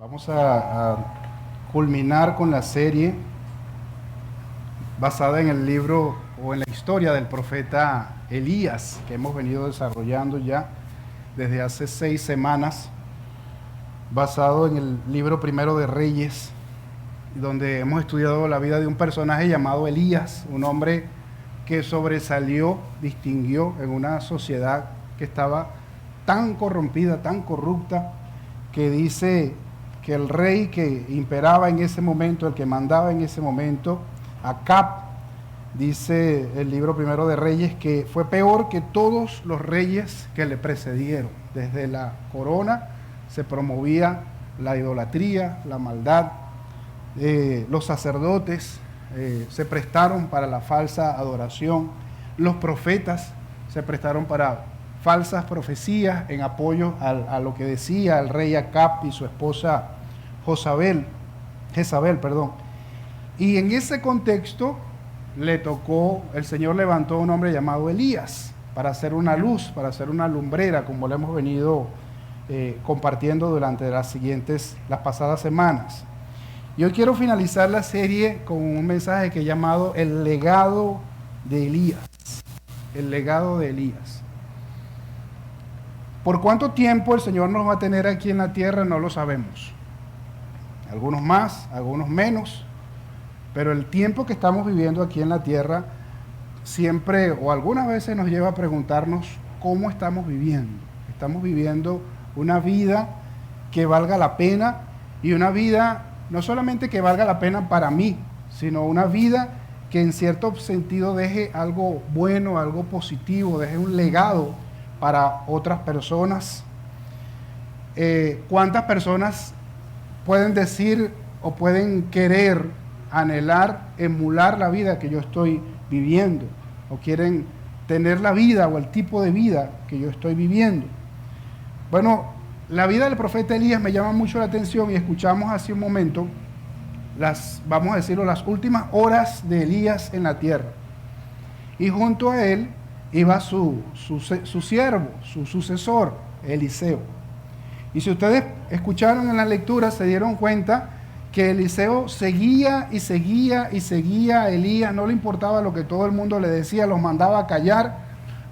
Vamos a culminar con la serie basada en el libro o en la historia del profeta Elías, que hemos venido desarrollando ya desde hace 6 semanas, basado en el libro primero de Reyes, donde hemos estudiado la vida de un personaje llamado Elías, un hombre que sobresalió, distinguió en una sociedad que estaba tan corrompida, tan corrupta, que dice que el rey que imperaba en ese momento, el que mandaba en ese momento, Acab, dice el libro primero de Reyes, que fue peor que todos los reyes que le precedieron. Desde la corona se promovía la idolatría, la maldad. Los sacerdotes se prestaron para la falsa adoración. Los profetas se prestaron para falsas profecías en apoyo a lo que decía el rey Acab y su esposa Jezabel. Y en ese contexto el Señor levantó a un hombre llamado Elías para hacer una luz, para hacer una lumbrera, como lo hemos venido compartiendo durante las pasadas semanas. Y hoy quiero finalizar la serie con un mensaje que he llamado El legado de Elías. El legado de Elías. ¿Por cuánto tiempo el Señor nos va a tener aquí en la tierra? No lo sabemos. Algunos más, algunos menos. Pero el tiempo que estamos viviendo aquí en la tierra siempre o algunas veces nos lleva a preguntarnos cómo estamos viviendo. Estamos viviendo una vida que valga la pena, y una vida no solamente que valga la pena para mí, sino una vida que en cierto sentido deje algo bueno, algo positivo, deje un legado para otras personas. ¿Cuántas personas pueden decir o pueden querer, anhelar, emular la vida que yo estoy viviendo? ¿O quieren tener la vida o el tipo de vida que yo estoy viviendo? Bueno, la vida del profeta Elías me llama mucho la atención, y escuchamos hace un momento vamos a decirlo, las últimas horas de Elías en la tierra. Y junto a él iba su siervo, su sucesor, Eliseo. Y si ustedes escucharon en la lectura, se dieron cuenta que Eliseo seguía y seguía y seguía a Elías. No le importaba lo que todo el mundo le decía, los mandaba a callar,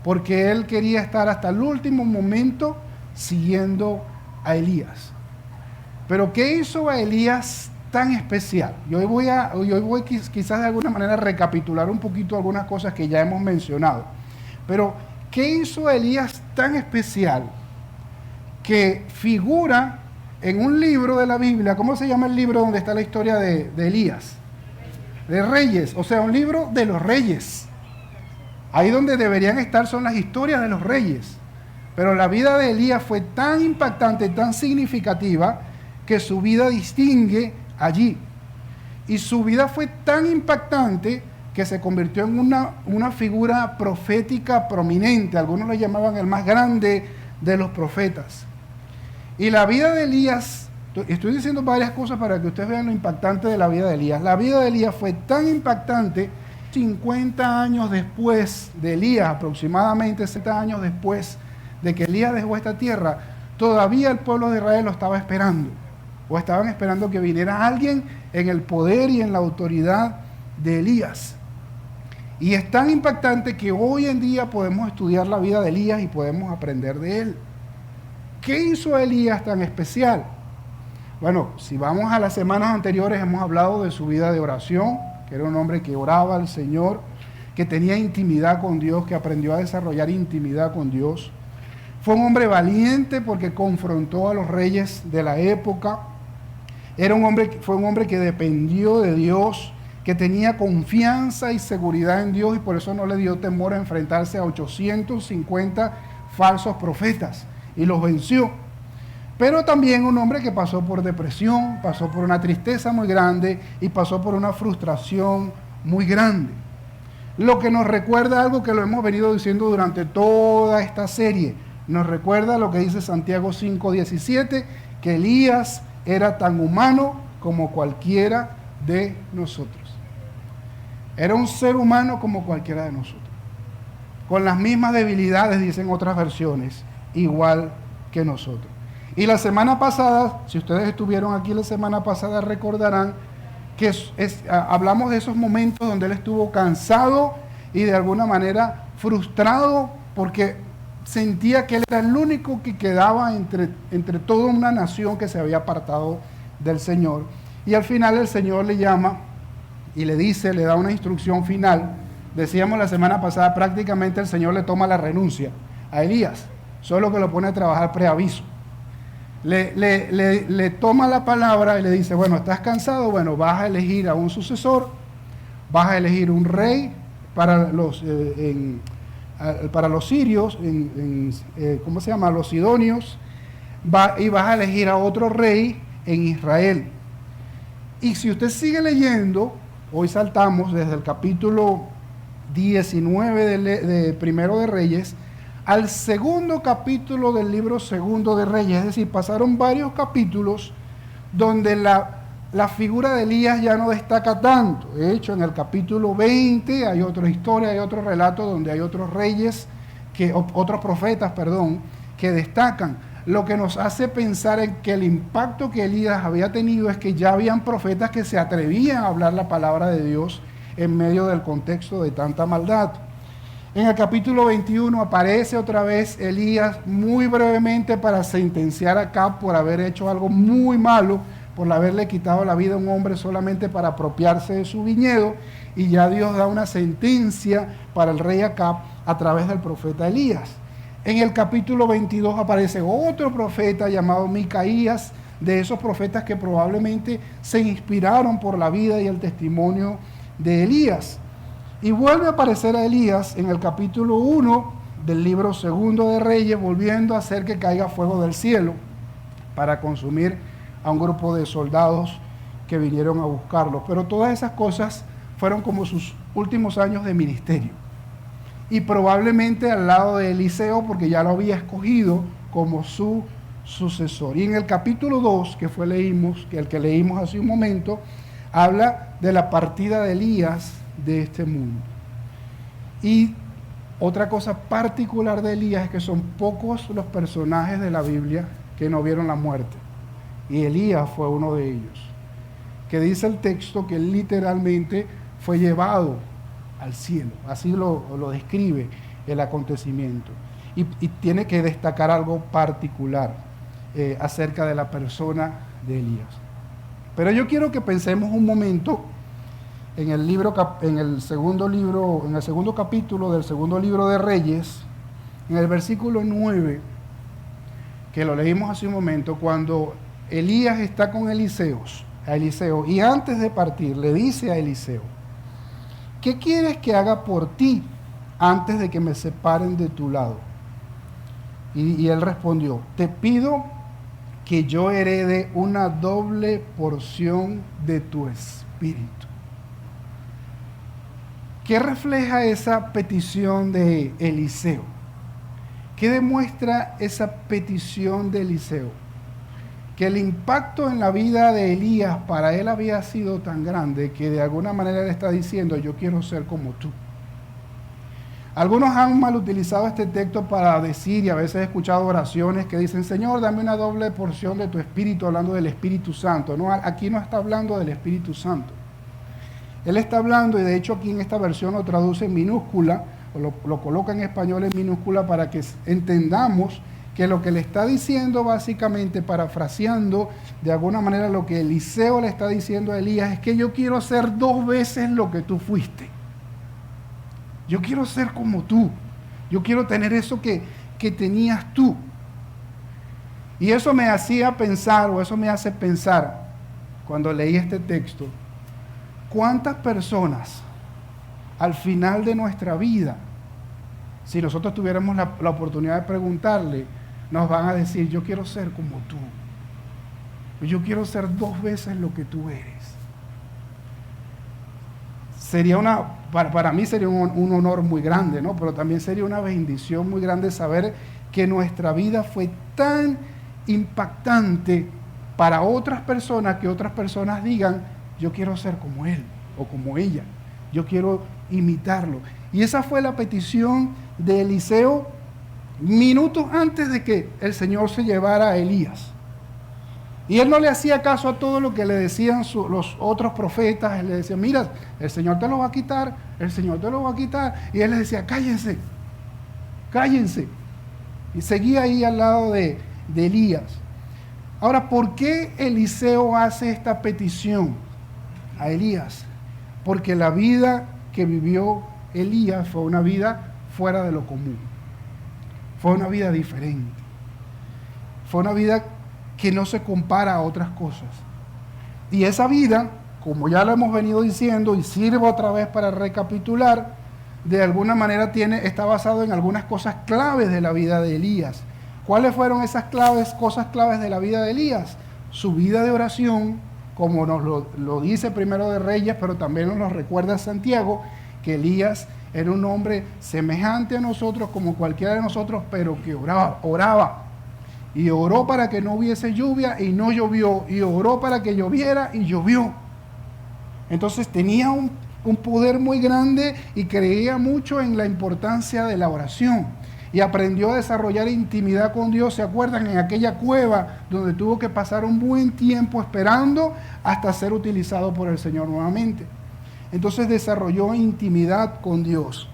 porque él quería estar hasta el último momento siguiendo a Elías. Pero ¿qué hizo a Elías tan especial? Y hoy voy quizás de alguna manera a recapitular un poquito algunas cosas que ya hemos mencionado. Pero ¿qué hizo a Elías tan especial que figura en un libro de la Biblia? ¿Cómo se llama el libro donde está la historia de Elías? De Reyes, o sea, un libro de los reyes. Ahí donde deberían estar son las historias de los reyes. Pero la vida de Elías fue tan impactante, tan significativa, que su vida distingue allí. Y su vida fue tan impactante que se convirtió en una figura profética prominente. Algunos lo llamaban el más grande de los profetas. Y la vida de Elías, estoy diciendo varias cosas para que ustedes vean lo impactante de la vida de Elías. La vida de Elías fue tan impactante, 50 años después de Elías, aproximadamente 70 años después de que Elías dejó esta tierra, todavía el pueblo de Israel lo estaba esperando, o estaban esperando que viniera alguien en el poder y en la autoridad de Elías. Y es tan impactante que hoy en día podemos estudiar la vida de Elías y podemos aprender de él. ¿Qué hizo Elías tan especial? Bueno, si vamos a las semanas anteriores, hemos hablado de su vida de oración, que era un hombre que oraba al Señor, que tenía intimidad con Dios, que aprendió a desarrollar intimidad con Dios. Fue un hombre valiente porque confrontó a los reyes de la época. Fue un hombre que dependió de Dios, que tenía confianza y seguridad en Dios, y por eso no le dio temor a enfrentarse a 850 falsos profetas, y los venció. Pero también un hombre que pasó por depresión, pasó por una tristeza muy grande y pasó por una frustración muy grande. Lo que nos recuerda algo que lo hemos venido diciendo durante toda esta serie. Nos recuerda lo que dice Santiago 5:17, que Elías era tan humano como cualquiera de nosotros. Era un ser humano como cualquiera de nosotros, con las mismas debilidades, dicen otras versiones, igual que nosotros. Y la semana pasada, si ustedes estuvieron aquí la semana pasada, recordarán que hablamos de esos momentos donde él estuvo cansado y de alguna manera frustrado porque sentía que él era el único que quedaba entre toda una nación que se había apartado del Señor. Y al final el Señor le llama y le dice, le da una instrucción final. Decíamos la semana pasada, prácticamente el Señor le toma la renuncia a Elías, solo que lo pone a trabajar preaviso. Le toma la palabra y le dice, bueno, ¿estás cansado? Bueno, vas a elegir a un sucesor, vas a elegir un rey para los sirios, ¿cómo se llama? Los sidonios, y vas a elegir a otro rey en Israel. Y si usted sigue leyendo, hoy saltamos desde el capítulo 19 de Primero de Reyes, al segundo capítulo del libro Segundo de Reyes, es decir, pasaron varios capítulos donde la figura de Elías ya no destaca tanto. De hecho, en el capítulo 20 hay otra historia, hay otro relato donde hay otros reyes, otros profetas, que destacan. Lo que nos hace pensar en que el impacto que Elías había tenido es que ya habían profetas que se atrevían a hablar la palabra de Dios en medio del contexto de tanta maldad. En el capítulo 21 aparece otra vez Elías muy brevemente para sentenciar a Acab por haber hecho algo muy malo, por haberle quitado la vida a un hombre solamente para apropiarse de su viñedo, y ya Dios da una sentencia para el rey Acab a través del profeta Elías. En el capítulo 22 aparece otro profeta llamado Micaías, de esos profetas que probablemente se inspiraron por la vida y el testimonio de Elías. Y vuelve a aparecer a Elías en el capítulo 1 del libro Segundo de Reyes, volviendo a hacer que caiga fuego del cielo para consumir a un grupo de soldados que vinieron a buscarlo. Pero todas esas cosas fueron como sus últimos años de ministerio. Y probablemente al lado de Eliseo, porque ya lo había escogido como su sucesor. Y en el capítulo 2, que el que leímos hace un momento, habla de la partida de Elías de este mundo. Y otra cosa particular de Elías es que son pocos los personajes de la Biblia que no vieron la muerte. Y Elías fue uno de ellos. Que dice el texto que literalmente fue llevado al cielo. Así lo describe el acontecimiento. Y tiene que destacar algo particular acerca de la persona de Elías. Pero yo quiero que pensemos un momento en el segundo capítulo del segundo libro de Reyes, en el versículo 9, que lo leímos hace un momento, cuando Elías está con Eliseo, y antes de partir le dice a Eliseo, ¿qué quieres que haga por ti antes de que me separen de tu lado? Y él respondió, te pido que yo herede una doble porción de tu espíritu. ¿Qué refleja esa petición de Eliseo? ¿Qué demuestra esa petición de Eliseo? Que el impacto en la vida de Elías para él había sido tan grande que de alguna manera le está diciendo, yo quiero ser como tú. Algunos han mal utilizado este texto para decir, y a veces he escuchado oraciones que dicen, Señor, dame una doble porción de tu espíritu, hablando del Espíritu Santo. No, aquí no está hablando del Espíritu Santo. Él está hablando, y de hecho aquí en esta versión lo traduce en minúscula, o lo coloca en español en minúscula para que entendamos que lo que le está diciendo básicamente, parafraseando de alguna manera lo que Eliseo le está diciendo a Elías, es que yo quiero ser 2 veces lo que tú fuiste. Yo quiero ser como tú. Yo quiero tener eso que tenías tú. Y eso me hacía pensar, o eso me hace pensar, cuando leí este texto, ¿cuántas personas al final de nuestra vida, si nosotros tuviéramos la oportunidad de preguntarle, nos van a decir, yo quiero ser como tú? Yo quiero ser 2 veces lo que tú eres. Sería para mí sería un honor muy grande, ¿no? Pero también sería una bendición muy grande saber que nuestra vida fue tan impactante para otras personas, que otras personas digan, yo quiero ser como él o como ella, yo quiero imitarlo. Y esa fue la petición de Eliseo, minutos antes de que el Señor se llevara a Elías. Y él no le hacía caso a todo lo que le decían los otros profetas. Él le decía, mira, el Señor te lo va a quitar, el Señor te lo va a quitar. Y él les decía, cállense, cállense. Y seguía ahí al lado de Elías. Ahora, ¿por qué Eliseo hace esta petición a Elías? Porque la vida que vivió Elías fue una vida fuera de lo común. Fue una vida diferente. Fue una vida que no se compara a otras cosas. Y esa vida, como ya lo hemos venido diciendo, y sirvo otra vez para recapitular, de alguna manera está basado en algunas cosas claves de la vida de Elías. ¿Cuáles fueron esas cosas claves de la vida de Elías? Su vida de oración, como nos lo dice Primero de Reyes, pero también nos lo recuerda Santiago, que Elías era un hombre semejante a nosotros, como cualquiera de nosotros, pero que oraba. Y oró para que no hubiese lluvia y no llovió. Y oró para que lloviera y llovió. Entonces tenía un poder muy grande y creía mucho en la importancia de la oración. Y aprendió a desarrollar intimidad con Dios. ¿Se acuerdan? En aquella cueva donde tuvo que pasar un buen tiempo esperando hasta ser utilizado por el Señor nuevamente. Entonces desarrolló intimidad con Dios.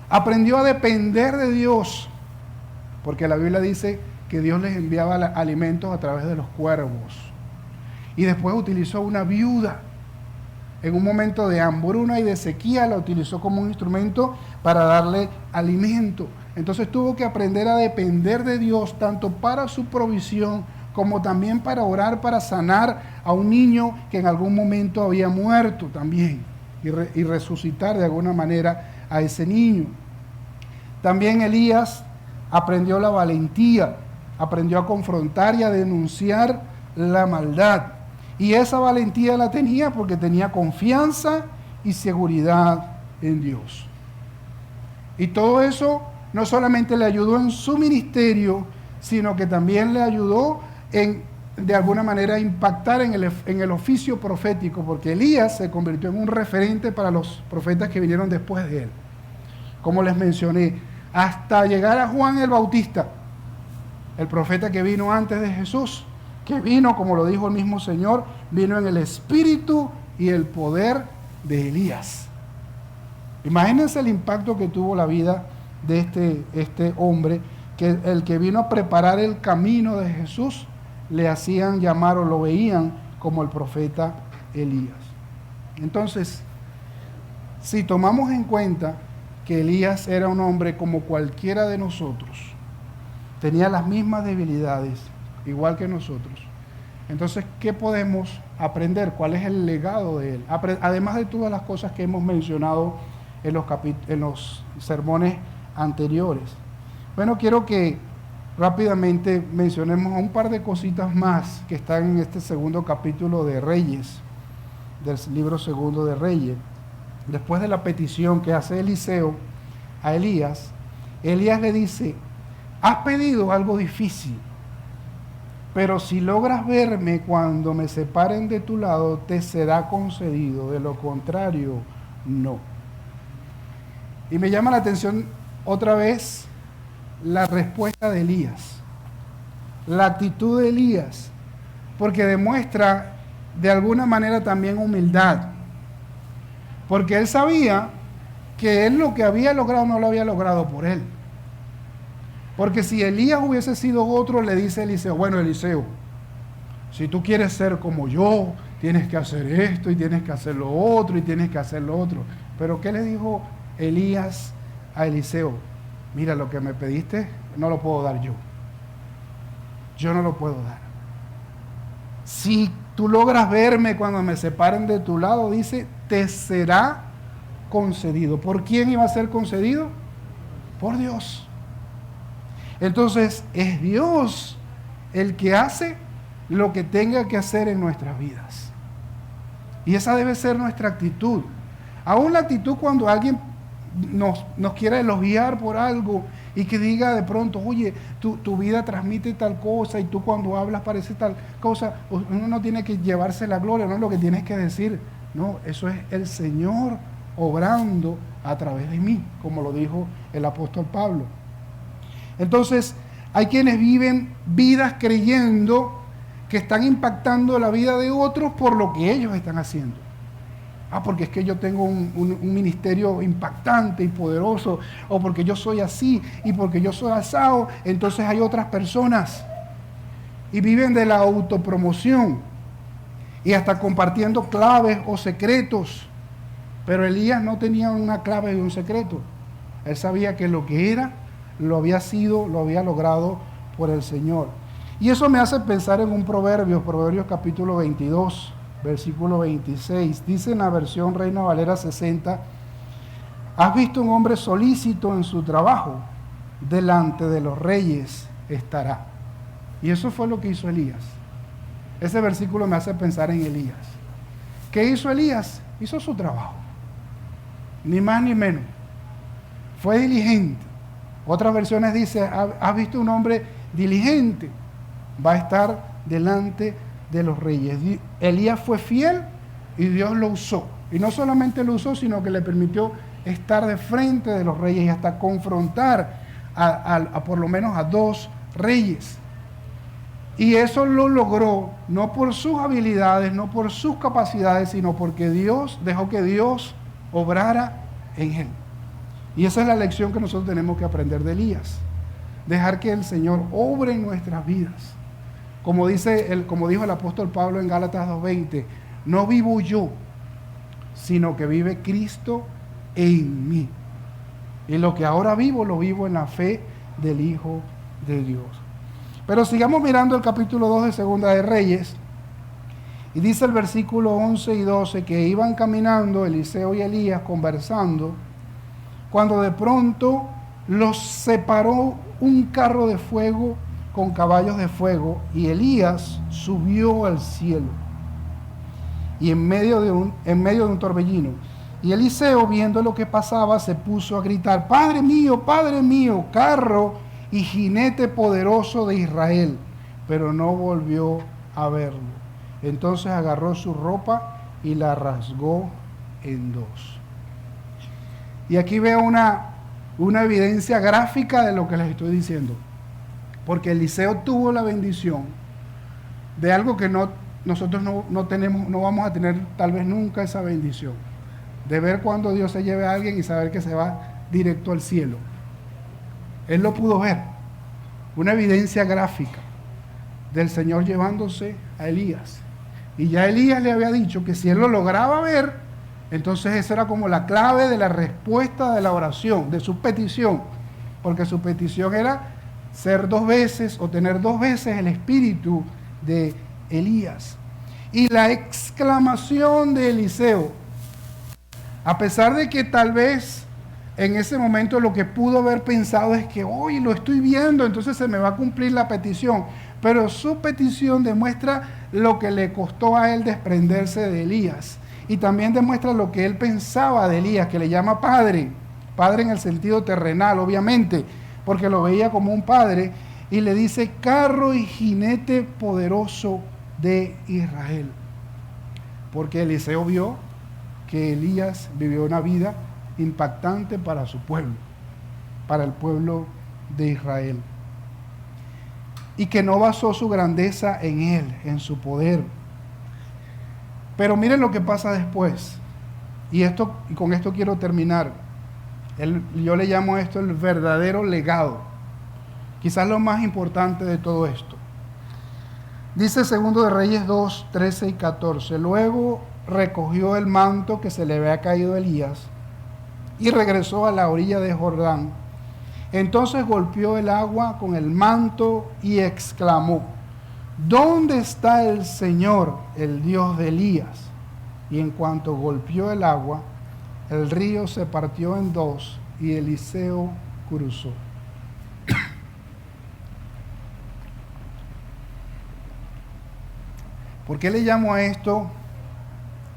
Aprendió a depender de Dios. Porque la Biblia dice que Dios les enviaba alimentos a través de los cuervos. Y después utilizó una viuda. En un momento de hambruna y de sequía la utilizó como un instrumento para darle alimento. Entonces tuvo que aprender a depender de Dios, tanto para su provisión, como también para orar, para sanar a un niño que en algún momento había muerto también, y resucitar de alguna manera a ese niño. También Elías aprendió la valentía, aprendió a confrontar y a denunciar la maldad. Y esa valentía la tenía porque tenía confianza y seguridad en Dios. Y todo eso no solamente le ayudó en su ministerio, sino que también le ayudó de alguna manera a impactar en el oficio profético, porque Elías se convirtió en un referente para los profetas que vinieron después de él. Como les mencioné, hasta llegar a Juan el Bautista, el profeta que vino antes de Jesús, que vino, como lo dijo el mismo Señor, vino en el espíritu y el poder de Elías. Imagínense el impacto que tuvo la vida de este hombre, que el que vino a preparar el camino de Jesús, le hacían llamar o lo veían como el profeta Elías. Entonces, si tomamos en cuenta que Elías era un hombre como cualquiera de nosotros, tenía las mismas debilidades, igual que nosotros. Entonces, ¿qué podemos aprender? ¿Cuál es el legado de él? Además de todas las cosas que hemos mencionado en los sermones anteriores. Bueno, quiero que rápidamente mencionemos un par de cositas más que están en este segundo capítulo de Reyes, del libro segundo de Reyes. Después de la petición que hace Eliseo a Elías, Elías le dice: has pedido algo difícil, pero si logras verme cuando me separen de tu lado, te será concedido, de lo contrario, no. Y me llama la atención otra vez la respuesta de Elías, la actitud de Elías, porque demuestra de alguna manera también humildad, porque él sabía que él lo que había logrado no lo había logrado por él. Porque si Elías hubiese sido otro, le dice Eliseo: bueno, Eliseo, si tú quieres ser como yo, tienes que hacer esto y tienes que hacer lo otro y tienes que hacer lo otro. Pero ¿qué le dijo Elías a Eliseo? Mira, lo que me pediste no lo puedo dar yo. Yo no lo puedo dar. Si tú logras verme cuando me separen de tu lado, dice, te será concedido. ¿Por quién iba a ser concedido? Por Dios. Entonces, es Dios el que hace lo que tenga que hacer en nuestras vidas. Y esa debe ser nuestra actitud. Aún la actitud cuando alguien nos quiere elogiar por algo y que diga de pronto: oye, tu vida transmite tal cosa y tú cuando hablas parece tal cosa. Uno no tiene que llevarse la gloria, no es lo que tienes que decir. No, eso es el Señor obrando a través de mí, como lo dijo el apóstol Pablo. Entonces, hay quienes viven vidas creyendo que están impactando la vida de otros por lo que ellos están haciendo. Porque es que yo tengo un ministerio impactante y poderoso, o porque yo soy así, y porque yo soy asado, entonces hay otras personas. Y viven de la autopromoción, y hasta compartiendo claves o secretos. Pero Elías no tenía una clave y un secreto. Él sabía que lo que era, lo había sido, lo había logrado por el Señor. Y eso me hace pensar en un Proverbios capítulo 22, versículo 26. Dice en la versión Reina Valera 60, ¿has visto un hombre solícito en su trabajo? Delante de los reyes estará. Y eso fue lo que hizo Elías. Ese versículo me hace pensar en Elías. ¿Qué hizo Elías? Hizo su trabajo. Ni más ni menos. Fue diligente. Otras versiones dice, ¿has visto un hombre diligente? Va a estar delante de los reyes. Elías fue fiel y Dios lo usó. Y no solamente lo usó, sino que le permitió estar de frente de los reyes y hasta confrontar a por lo menos a 2 reyes. Y eso lo logró no por sus habilidades, no por sus capacidades, sino porque Dios dejó que Dios obrara en él. Y esa es la lección que nosotros tenemos que aprender de Elías. Dejar que el Señor obre en nuestras vidas. Como dijo el apóstol Pablo en Gálatas 2:20, no vivo yo, sino que vive Cristo en mí. Y lo que ahora vivo, lo vivo en la fe del Hijo de Dios. Pero sigamos mirando el capítulo 2 de Segunda de Reyes. Y dice el versículo 11 y 12 que iban caminando Eliseo y Elías conversando, cuando de pronto los separó un carro de fuego con caballos de fuego, y Elías subió al cielo y en medio de un torbellino. Y Eliseo, viendo lo que pasaba, se puso a gritar, Padre mío, carro y jinete poderoso de Israel, pero no volvió a verlo. Entonces agarró su ropa y la rasgó en 2. Y aquí veo una evidencia gráfica de lo que les estoy diciendo. Porque Eliseo tuvo la bendición de algo que nosotros no tenemos, no vamos a tener tal vez nunca esa bendición. De ver cuando Dios se lleve a alguien y saber que se va directo al cielo. Él lo pudo ver. Una evidencia gráfica del Señor llevándose a Elías. Y ya Elías le había dicho que si él lo lograba ver, entonces esa era como la clave de la respuesta de la oración, de su petición. Porque su petición era ser 2 veces o tener 2 veces el espíritu de Elías. Y la exclamación de Eliseo, a pesar de que tal vez en ese momento lo que pudo haber pensado es que hoy lo estoy viendo, entonces se me va a cumplir la petición, pero su petición demuestra lo que le costó a él desprenderse de Elías, y también demuestra lo que él pensaba de Elías, que le llama padre en el sentido terrenal, obviamente, porque lo veía como un padre, y le dice carro y jinete poderoso de Israel. Porque Eliseo vio que Elías vivió una vida impactante para su pueblo, para el pueblo de Israel. Y que no basó su grandeza en él, en su poder. Pero miren lo que pasa después. Y con esto quiero terminar. Yo le llamo esto el verdadero legado. Quizás lo más importante de todo esto. Dice 2 de Reyes 2, 13 y 14. Luego recogió el manto que se le había caído a Elías y regresó a la orilla de Jordán. Entonces golpeó el agua con el manto y exclamó, ¿dónde está el Señor, el Dios de Elías? Y en cuanto golpeó el agua, el río se partió en 2 y Eliseo cruzó. ¿Por qué le llamo a esto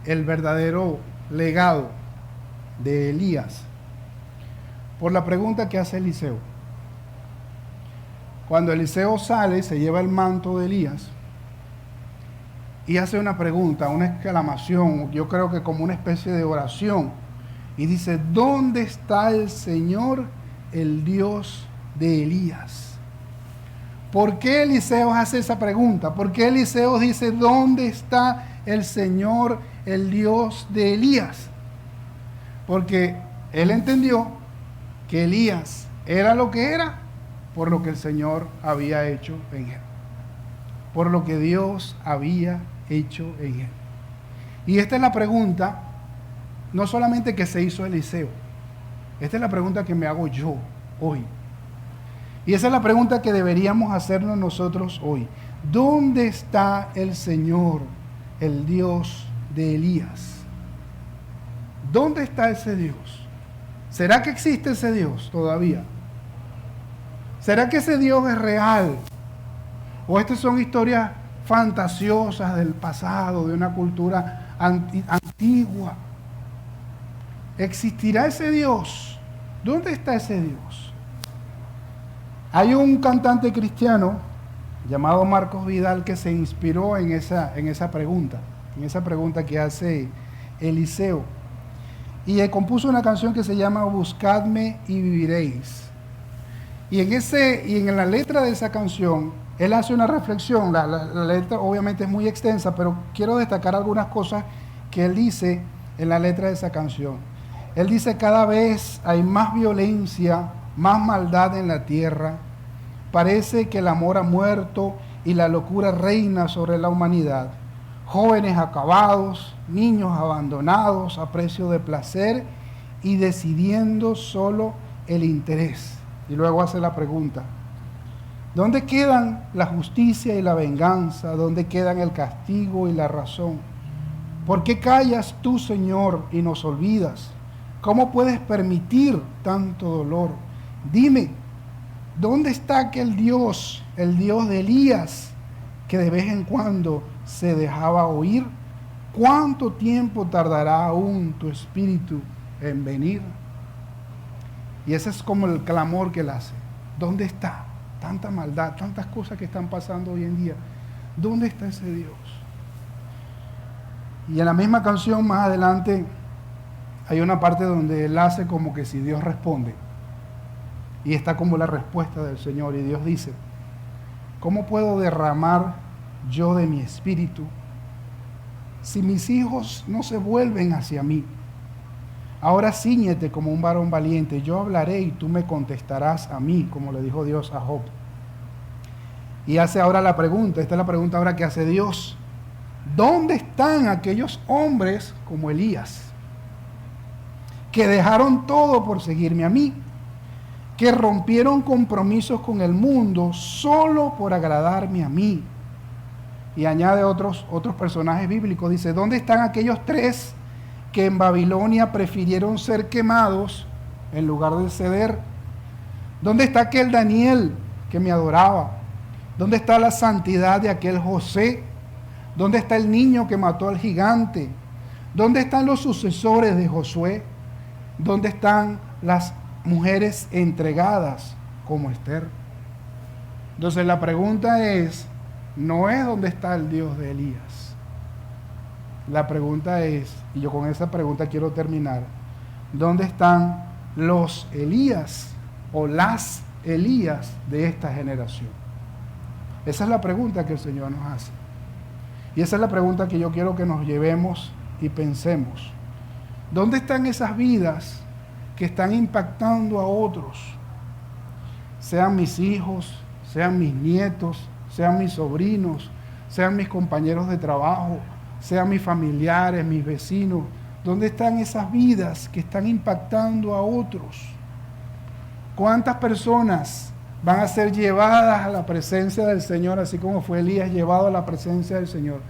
el verdadero legado de Elías? Por la pregunta que hace Eliseo. Cuando Eliseo sale, se lleva el manto de Elías y hace una pregunta, una exclamación, yo creo que como una especie de oración, y dice, ¿dónde está el Señor, el Dios de Elías. ¿Por qué Eliseo hace esa pregunta? ¿Por qué Eliseo dice, ¿dónde está el Señor, el Dios de Elías? Porque él entendió que Elías era lo que era por lo que el Señor había hecho en él. Por lo que Dios había hecho en él. Y esta es la pregunta, no solamente que se hizo Eliseo, esta es la pregunta que me hago yo hoy. Y esa es la pregunta que deberíamos hacernos nosotros hoy. ¿Dónde está el Señor, el Dios de Elías? ¿Dónde está ese Dios? ¿Será que existe ese Dios todavía? ¿Será que ese Dios es real? ¿O estas son historias fantasiosas del pasado, de una cultura antigua? ¿Existirá ese Dios? ¿Dónde está ese Dios? Hay un cantante cristiano llamado Marcos Vidal que se inspiró en esa pregunta que hace Eliseo. Y compuso una canción que se llama Buscadme y viviréis. Y en la letra de esa canción, él hace una reflexión. La letra obviamente es muy extensa, pero quiero destacar algunas cosas que él dice en la letra de esa canción. Él dice, cada vez hay más violencia, más maldad en la tierra. Parece que el amor ha muerto y la locura reina sobre la humanidad. Jóvenes acabados, niños abandonados a precio de placer y decidiendo solo el interés. Y luego hace la pregunta, ¿dónde quedan la justicia y la venganza? ¿Dónde quedan el castigo y la razón? ¿Por qué callas tú, Señor, y nos olvidas? ¿Cómo puedes permitir tanto dolor? Dime, ¿dónde está aquel Dios, el Dios de Elías, que de vez en cuando se dejaba oír? ¿Cuánto tiempo tardará aún tu espíritu en venir? Y ese es como el clamor que él hace. ¿Dónde está? Tanta maldad, tantas cosas que están pasando hoy en día. ¿Dónde está ese Dios? Y en la misma canción más adelante hay una parte donde él hace como que si Dios responde. Y está como la respuesta del Señor. Y Dios dice, ¿cómo puedo derramar yo de mi espíritu si mis hijos no se vuelven hacia mí? Ahora cíñete como un varón valiente, yo hablaré y tú me contestarás a mí, como le dijo Dios a Job. Y hace ahora la pregunta, esta es la pregunta ahora que hace Dios. ¿Dónde están aquellos hombres como Elías, que dejaron todo por seguirme a mí, que rompieron compromisos con el mundo solo por agradarme a mí? Y añade otros personajes bíblicos, dice, ¿dónde están aquellos 3 que en Babilonia prefirieron ser quemados en lugar de ceder? ¿Dónde está aquel Daniel que me adoraba? ¿Dónde está la santidad de aquel José? ¿Dónde está el niño que mató al gigante? ¿Dónde están los sucesores de Josué? ¿Dónde están las mujeres entregadas como Esther? Entonces la pregunta es, no es dónde está el Dios de Elías. La pregunta es, y yo con esa pregunta quiero terminar, ¿dónde están los Elías o las Elías de esta generación? Esa es la pregunta que el Señor nos hace. Y esa es la pregunta que yo quiero que nos llevemos y pensemos. ¿Dónde están esas vidas que están impactando a otros? Sean mis hijos, sean mis nietos, sean mis sobrinos, sean mis compañeros de trabajo, sean mis familiares, mis vecinos. ¿Dónde están esas vidas que están impactando a otros? ¿Cuántas personas van a ser llevadas a la presencia del Señor, así como fue Elías llevado a la presencia del Señor?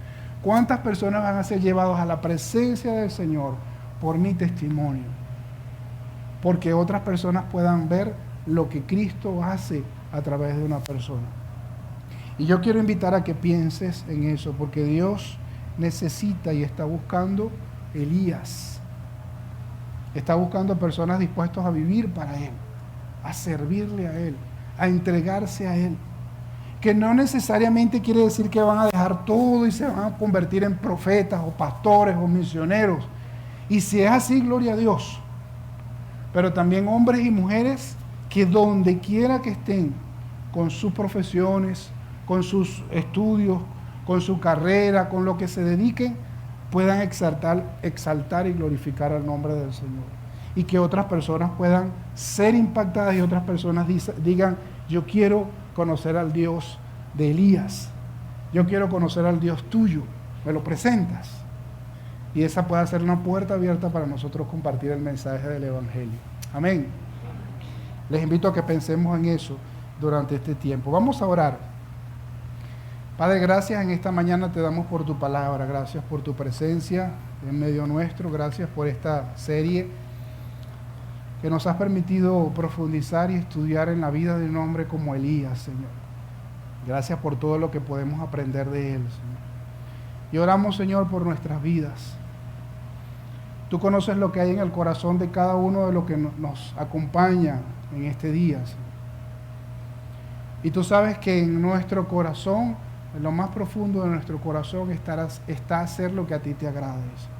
¿Cuántas personas van a ser llevadas a la presencia del Señor por mi testimonio? Porque otras personas puedan ver lo que Cristo hace a través de una persona. Y yo quiero invitar a que pienses en eso, porque Dios necesita y está buscando Elías. Está buscando personas dispuestas a vivir para Él, a servirle a Él, a entregarse a Él. Que no necesariamente quiere decir que van a dejar todo y se van a convertir en profetas o pastores o misioneros. Y si es así, gloria a Dios. Pero también hombres y mujeres que donde quiera que estén, con sus profesiones, con sus estudios, con su carrera, con lo que se dediquen, puedan exaltar y glorificar el nombre del Señor. Y que otras personas puedan ser impactadas y otras personas digan, yo quiero conocer al Dios de Elías, yo quiero conocer al Dios tuyo, ¿me lo presentas? Y esa puede ser una puerta abierta para nosotros compartir el mensaje del Evangelio. Amén. Les invito a que pensemos en eso durante este tiempo. Vamos a orar. Padre, gracias en esta mañana te damos por tu palabra, gracias por tu presencia en medio nuestro, gracias por esta serie que nos has permitido profundizar y estudiar en la vida de un hombre como Elías, Señor. Gracias por todo lo que podemos aprender de él, Señor. Y oramos, Señor, por nuestras vidas. Tú conoces lo que hay en el corazón de cada uno de los que nos acompaña en este día, Señor. Y tú sabes que en nuestro corazón, en lo más profundo de nuestro corazón, está hacer lo que a ti te agrade, Señor.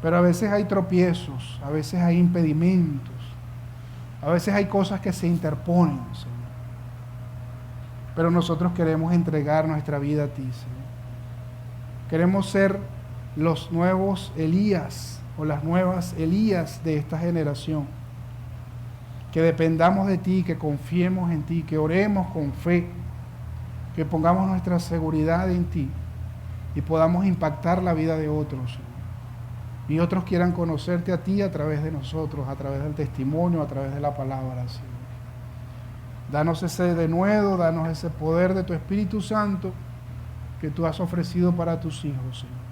Pero a veces hay tropiezos, a veces hay impedimentos, a veces hay cosas que se interponen, Señor. Pero nosotros queremos entregar nuestra vida a ti, Señor. Queremos ser los nuevos Elías o las nuevas Elías de esta generación. Que dependamos de ti, que confiemos en ti, que oremos con fe, que pongamos nuestra seguridad en ti y podamos impactar la vida de otros, Señor. Y otros quieran conocerte a ti a través de nosotros, a través del testimonio, a través de la palabra, Señor. Danos ese denuedo, danos ese poder de tu Espíritu Santo que tú has ofrecido para tus hijos, Señor.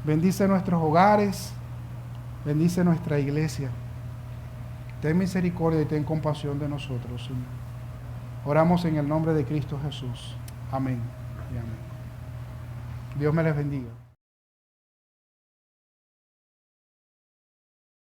Bendice nuestros hogares, bendice nuestra iglesia. Ten misericordia y ten compasión de nosotros, Señor. Oramos en el nombre de Cristo Jesús. Amén y amén. Dios me les bendiga.